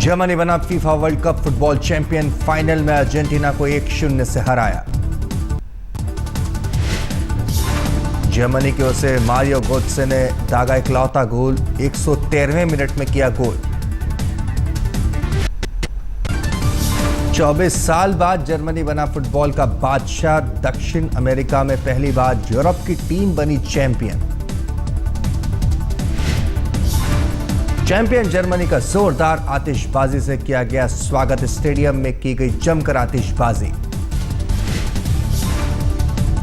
Germany बना FIFA world cup football champion, final में Argentina को 1-0 से हराया। जर्मनी की ओर से मारियो गोत्से ने दागा इकलौता गोल, 113वें मिनट में किया गोल। 24 साल बाद जर्मनी बना फुटबॉल का बादशाह, दक्षिण अमेरिका में पहली बार यूरोप की टीम बनी चैंपियन। चैंपियन जर्मनी का जोरदार आतिशबाजी से किया गया स्वागत, स्टेडियम में की गई जमकर आतिशबाजी।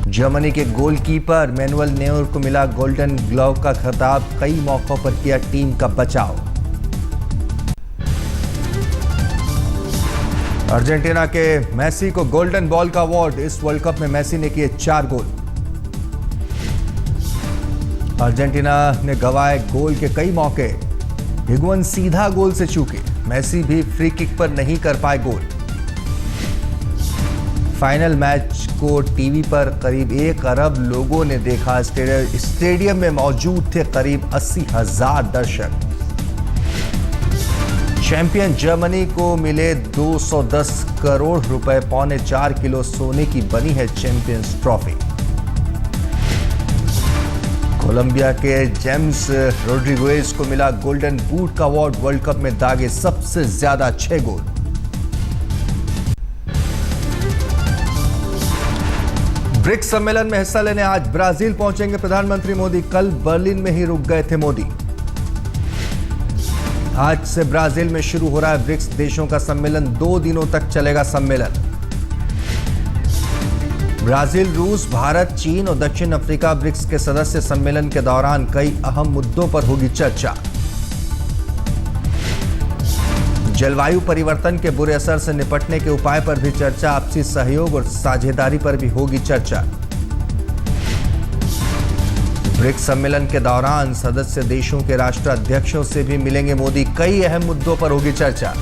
जर्मनी के गोलकीपर मैनुअल नेयर को मिला गोल्डन ग्लोव का खिताब, कई मौकों पर किया टीम का बचाव। अर्जेंटीना के मेसी को गोल्डन बॉल का अवार्ड, इस वर्ल्ड कप में मेसी ने किए 4 गोल। अर्जेंटीना ने गंवाए गोल के कई मौके, हिगुएन सीधा गोल से चूके, मेसी भी फ्री किक पर नहीं कर पाए गोल। फाइनल मैच को टीवी पर करीब 1 अरब लोगों ने देखा। स्टेडियम में मौजूद थे करीब 80,000 दर्शक। चैंपियन जर्मनी को मिले 210 करोड़ रुपए, 4.25 किलो सोने की बनी है चैंपियंस ट्रॉफी। कोलंबिया के जेम्स रोड्रिगेज को मिला गोल्डन बूट का अवार्ड, वर्ल्ड कप में दागे सबसे ज्यादा 6 गोल। ब्रिक्स सम्मेलन में हिस्सा लेने आज ब्राजील पहुंचेंगे प्रधानमंत्री मोदी। कल बर्लिन में ही रुक गए थे मोदी। आज से ब्राजील में शुरू हो रहा है ब्रिक्स देशों का सम्मेलन, 2 दिनों तक चलेगा सम्मेलन। ब्राजील, रूस, भारत, चीन और दक्षिण अफ्रीका ब्रिक्स के सदस्य सम्मेलन के दौरान कई अहम मुद्दों पर होगी चर्चा। जलवायु परिवर्तन के बुरे असर से निपटने के उपाय पर भी चर्चा, आपसी सहयोग और साझेदारी पर भी होगी चर्चा। ब्रिक्स सम्मेलन के दौरान सदस्य देशों के राष्ट्राध्यक्षों से भी मिलेंगे मोदी, कई अहम मुद्दों पर होगी चर्चा।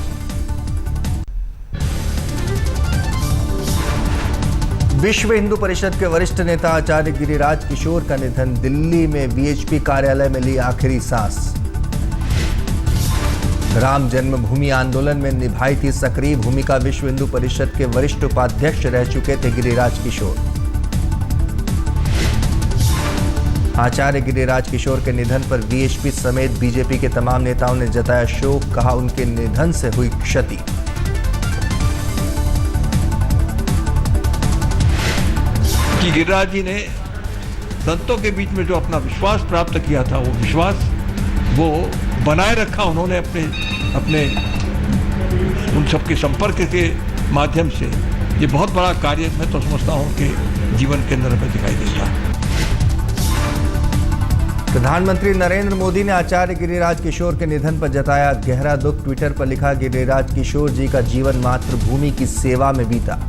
विश्व हिंदू परिषद के वरिष्ठ नेता आचार्य गिरिराज किशोर का निधन, दिल्ली में वीएचपी कार्यालय में ली आखिरी सांस। राम जन्मभूमि आंदोलन में निभाई थी सक्रिय भूमिका, विश्व हिंदू परिषद के वरिष्ठ उपाध्यक्ष रह चुके थे गिरिराज किशोर। आचार्य गिरिराज किशोर के निधन पर वीएचपी समेत बीजेपी के तमाम नेताओं ने जताया शोक, कहा उनके निधन से हुई क्षति। कि गिरिराज जी ने संतों के बीच में जो अपना विश्वास प्राप्त किया था, वो विश्वास वो बनाए रखा उन्होंने अपने उन सबके संपर्क के माध्यम से। ये बहुत बड़ा कार्य मैं तो समझता हूँ कि जीवन के अंदर में दिखाई देता है। प्रधानमंत्री नरेंद्र मोदी ने आचार्य गिरिराज किशोर के निधन पर जताया गहरा दुख। ट्विटर पर लिखा, गिरिराज किशोर जी का जीवन मातृभूमि की सेवा में बीता।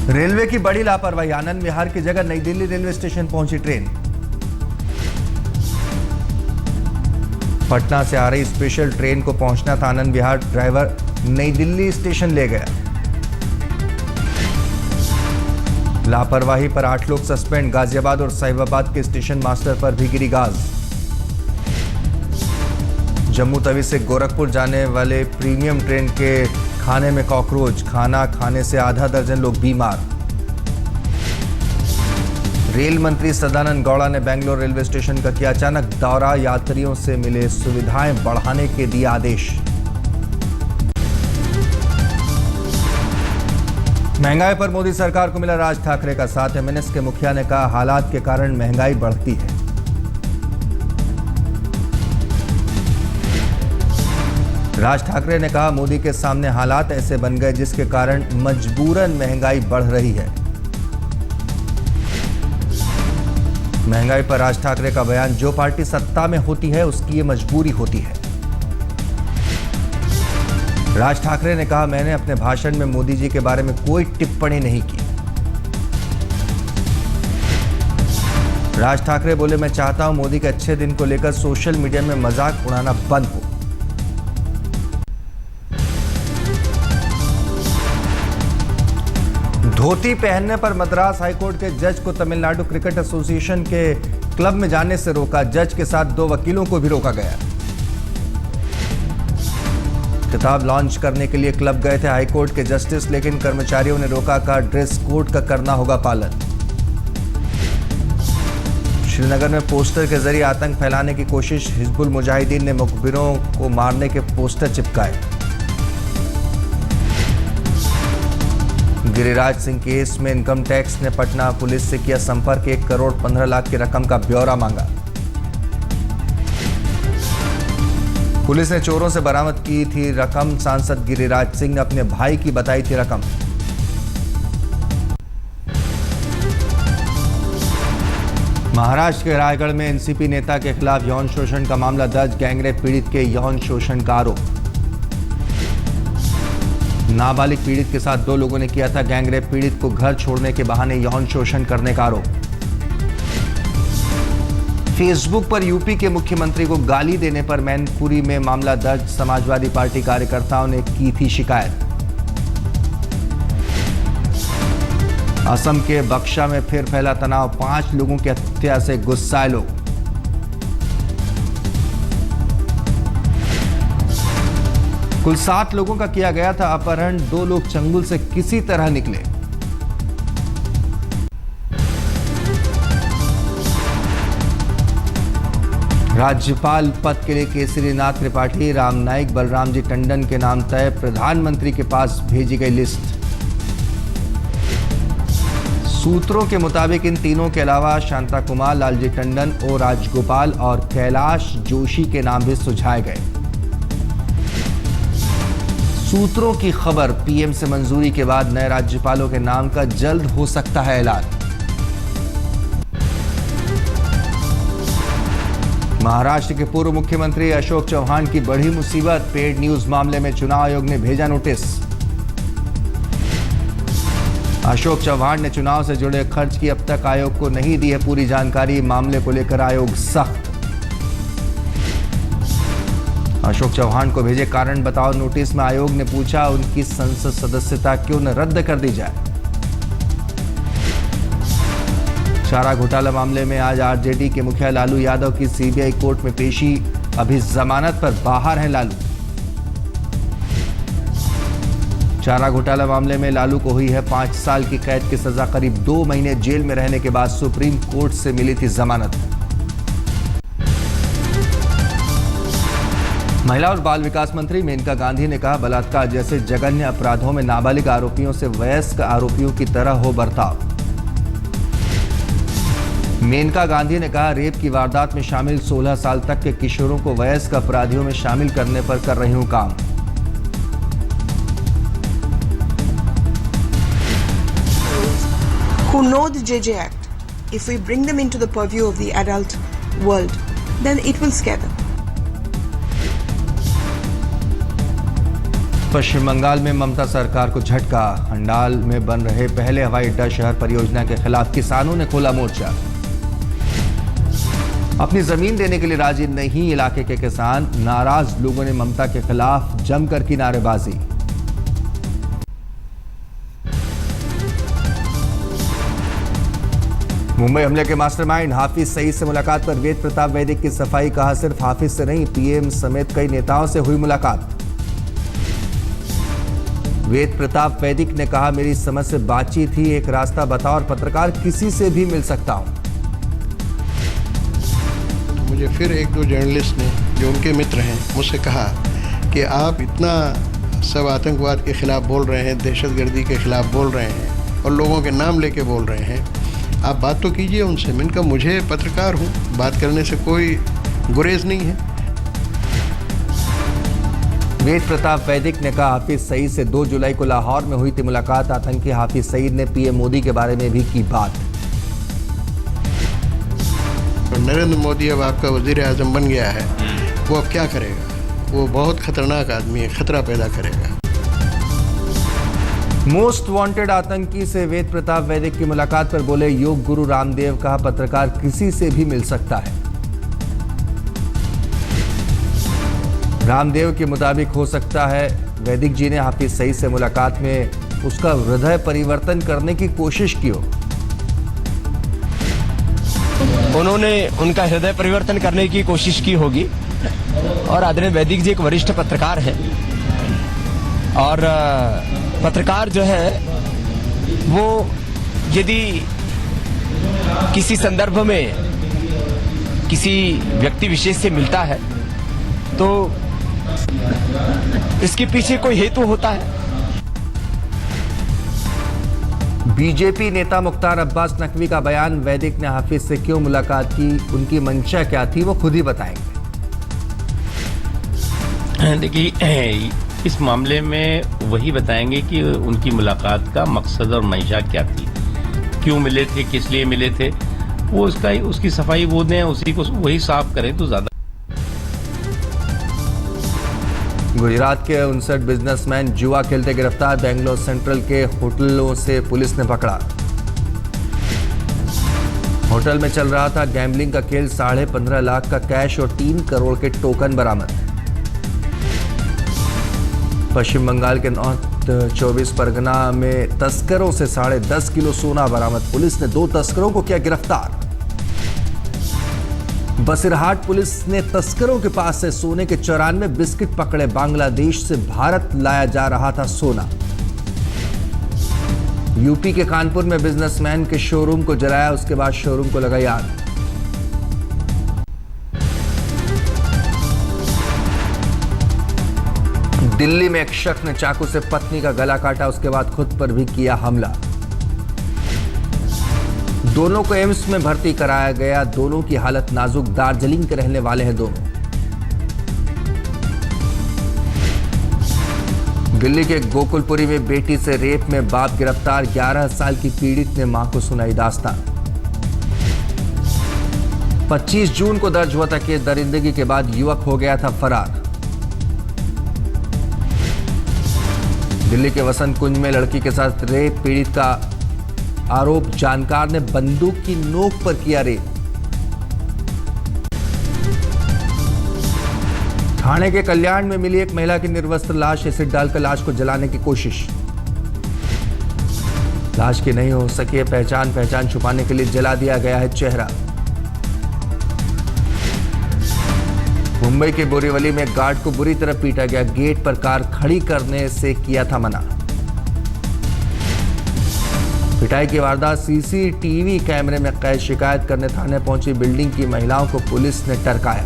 रेलवे की बड़ी लापरवाही, आनंद विहार की जगह नई दिल्ली रेलवे स्टेशन पहुंची ट्रेन। पटना से आ रही स्पेशल ट्रेन को पहुंचना था आनंद विहार, ड्राइवर नई दिल्ली स्टेशन ले गया। लापरवाही पर 8 लोग सस्पेंड, गाजियाबाद और साहिबाबाद के स्टेशन मास्टर पर भी गिरी गाज। जम्मू तवी से गोरखपुर जाने वाले प्रीमियम ट्रेन के खाने में कॉकरोच, खाना खाने से आधा दर्जन लोग बीमार। रेल मंत्री सदानंद गौड़ा ने बेंगलोर रेलवे स्टेशन का किया अचानक दौरा, यात्रियों से मिले सुविधाएं बढ़ाने के दिए आदेश। महंगाई पर मोदी सरकार को मिला राज ठाकरे का साथ, एमएनएस के मुखिया ने कहा हालात के कारण महंगाई बढ़ती है। राज ठाकरे ने कहा मोदी के सामने हालात ऐसे बन गए जिसके कारण मजबूरन महंगाई बढ़ रही है। महंगाई पर राज ठाकरे का बयान, जो पार्टी सत्ता में होती है उसकी ये मजबूरी होती है। राज ठाकरे ने कहा मैंने अपने भाषण में मोदी जी के बारे में कोई टिप्पणी नहीं की। राज ठाकरे बोले मैं चाहता हूं मोदी के अच्छे दिन को लेकर सोशल मीडिया में मजाक उड़ाना बंद हो। धोती पहनने पर मद्रास हाईकोर्ट के जज को तमिलनाडु क्रिकेट एसोसिएशन के क्लब में जाने से रोका। जज के साथ 2 वकीलों को भी रोका गया। किताब लॉन्च करने के लिए क्लब गए थे हाईकोर्ट के जस्टिस, लेकिन कर्मचारियों ने रोका, कहा ड्रेस कोड का करना होगा पालन। श्रीनगर में पोस्टर के जरिए आतंक फैलाने की कोशिश, हिजबुल मुजाहिदीन ने मुखबिरों को मारने के पोस्टर चिपकाए। गिरिराज सिंह केस में इनकम टैक्स ने पटना पुलिस से किया संपर्क, 1 करोड़ 15 लाख की रकम का ब्यौरा मांगा। पुलिस ने चोरों से बरामद की थी रकम, सांसद गिरिराज सिंह ने अपने भाई की बताई थी रकम। महाराष्ट्र के रायगढ़ में एनसीपी नेता के खिलाफ यौन शोषण का मामला दर्ज, गैंगरेप पीड़ित के यौन शोषण का आरोप। नाबालिग पीड़ित के साथ 2 लोगों ने किया था गैंगरेप, पीड़ित को घर छोड़ने के बहाने यौन शोषण करने का आरोप। फेसबुक पर यूपी के मुख्यमंत्री को गाली देने पर मैनपुरी में मामला दर्ज, समाजवादी पार्टी कार्यकर्ताओं ने की थी शिकायत। असम के बक्सा में फिर फैला तनाव, 5 लोगों की हत्या से गुस्साए लोग। कुल 7 लोगों का किया गया था अपहरण, 2 लोग चंगुल से किसी तरह निकले। राज्यपाल पद के लिए केसरीनाथ त्रिपाठी, राम नाईक, बलराम जी टंडन के नाम तय, प्रधानमंत्री के पास भेजी गई लिस्ट। सूत्रों के मुताबिक इन तीनों के अलावा शांता कुमार, लालजी टंडन, ओ राजगोपाल और कैलाश जोशी के नाम भी सुझाए गए। सूत्रों की खबर, पीएम से मंजूरी के बाद नए राज्यपालों के नाम का जल्द हो सकता है ऐलान। महाराष्ट्र के पूर्व मुख्यमंत्री अशोक चौहान की बढ़ी मुसीबत, पेड न्यूज मामले में चुनाव आयोग ने भेजा नोटिस। अशोक चौहान ने चुनाव से जुड़े खर्च की अब तक आयोग को नहीं दी है पूरी जानकारी, मामले को लेकर आयोग सख्त। अशोक चौहान को भेजे कारण बताओ नोटिस में आयोग ने पूछा, उनकी संसद सदस्यता क्यों न रद्द कर दी जाए। चारा घोटाला मामले में आज आरजेडी के मुखिया लालू यादव की सीबीआई कोर्ट में पेशी, अभी जमानत पर बाहर हैं लालू। चारा घोटाला मामले में लालू को हुई है 5 साल की कैद की सजा, करीब 2 महीने जेल में रहने के बाद सुप्रीम कोर्ट से मिली थी जमानत। महिला और बाल विकास मंत्री मेनका गांधी ने कहा, बलात्कार जैसे जघन्य अपराधों में नाबालिग आरोपियों से वयस्क आरोपियों की तरह हो बर्ताव। मेनका गांधी ने कहा, रेप की वारदात में शामिल 16 साल तक के किशोरों को वयस्क अपराधियों में शामिल करने पर कर रही हूं काम। Who know the JJ Act, if we bring them into the purview of the adult world, then it will scare them. पश्चिम बंगाल में ममता सरकार को झटका, हंडाल में बन रहे पहले हवाई अड्डा शहर परियोजना के खिलाफ किसानों ने खोला मोर्चा। अपनी जमीन देने के लिए राजी नहीं इलाके के किसान, नाराज लोगों ने ममता के खिलाफ जमकर की नारेबाजी। मुंबई हमले के मास्टरमाइंड हाफिज सईद से मुलाकात पर वेद प्रताप वैदिक की सफाई, कहा सिर्फ हाफिज से नहीं पीएम समेत कई नेताओं से हुई मुलाकात। वेद प्रताप वैदिक ने कहा, मेरी समझ से बातचीत ही एक रास्ता बताओ और पत्रकार किसी से भी मिल सकता हूं। तो मुझे फिर 1-2 जर्नलिस्ट ने जो उनके मित्र हैं मुझसे कहा कि आप इतना सब आतंकवाद के खिलाफ बोल रहे हैं, दहशतगर्दी के खिलाफ बोल रहे हैं और लोगों के नाम लेके बोल रहे हैं, आप बात तो कीजिए उनसे। मैंने कहा, मुझे पत्रकार हूँ, बात करने से कोई गुरेज नहीं है। वेद प्रताप वैदिक ने कहा, हाफिज सईद से 2 जुलाई को लाहौर में हुई थी मुलाकात, आतंकी हाफिज सईद ने पीएम मोदी के बारे में भी की बात। और नरेंद्र मोदी अब आपका वजीर आजम बन गया है, वो अब क्या करेगा? वो बहुत खतरनाक आदमी है, खतरा पैदा करेगा। मोस्ट वांटेड आतंकी से वेद प्रताप वैदिक की मुलाकात पर बोले योग गुरु रामदेव, कहा पत्रकार किसी से भी मिल सकता है। रामदेव के मुताबिक हो सकता है वैदिक जी ने हाफिज सईद से मुलाकात में उसका हृदय परिवर्तन करने की कोशिश की हो। उन्होंने उनका हृदय परिवर्तन करने की कोशिश की होगी और आदरणीय वैदिक जी एक वरिष्ठ पत्रकार हैं, और पत्रकार जो है वो यदि किसी संदर्भ में किसी व्यक्ति विशेष से मिलता है तो इसके पीछे कोई हेतु होता है। बीजेपी नेता मुख्तार अब्बास नकवी का बयान, वैदिक ने हाफिज से क्यों मुलाकात की, उनकी मंशा क्या थी, वो खुद ही बताएंगे। देखिए, इस मामले में वही बताएंगे कि उनकी मुलाकात का मकसद और मंशा क्या थी, क्यों मिले थे, किस लिए मिले थे, वो उसकी सफाई वो दें, उसी को वही साफ करें तो ज्यादा। गुजरात के 59 बिजनेसमैन जुआ खेलते गिरफ्तार, बेंगलोर सेंट्रल के होटलों से पुलिस ने पकड़ा। होटल में चल रहा था गैम्बलिंग का खेल, 15.5 लाख का कैश और 3 करोड़ के टोकन बरामद। पश्चिम बंगाल के नॉर्थ 24 परगना में तस्करों से 10.5 किलो सोना बरामद, पुलिस ने 2 तस्करों को किया गिरफ्तार। बसिरहाट पुलिस ने तस्करों के पास से सोने के 94 बिस्किट पकड़े, बांग्लादेश से भारत लाया जा रहा था सोना। यूपी के कानपुर में बिजनेसमैन के शोरूम को जलाया, उसके बाद शोरूम को लगाई आग। दिल्ली में एक शख्स ने चाकू से पत्नी का गला काटा, उसके बाद खुद पर भी किया हमला। दोनों को एम्स में भर्ती कराया गया, दोनों की हालत नाजुक, दार्जिलिंग के रहने वाले हैं दोनों। दिल्ली के गोकुलपुरी में बेटी से रेप में बाप गिरफ्तार, 11 साल की पीड़ित ने मां को सुनाई दास्तान। 25 जून को दर्ज हुआ था केस, दरिंदगी के बाद युवक हो गया था फरार। दिल्ली के वसंत कुंज में लड़की के साथ रेप पीड़ित का आरोप, जानकार ने बंदूक की नोक पर किया रेप। ठाणे के कल्याण में मिली एक महिला की निर्वस्त्र लाश, एसिड डालकर लाश को जलाने की कोशिश। लाश की नहीं हो सकी है पहचान छुपाने के लिए जला दिया गया है चेहरा। मुंबई के बोरीवली में गार्ड को बुरी तरह पीटा गया, गेट पर कार खड़ी करने से किया था मना। पिटाई की वारदात सीसीटीवी कैमरे में कैद, शिकायत करने थाने पहुंची बिल्डिंग की महिलाओं को पुलिस ने टरकाया।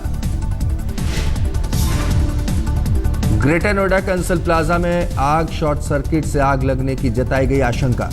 ग्रेटर नोएडा के अंसल प्लाजा में आग, शॉर्ट सर्किट से आग लगने की जताई गई आशंका।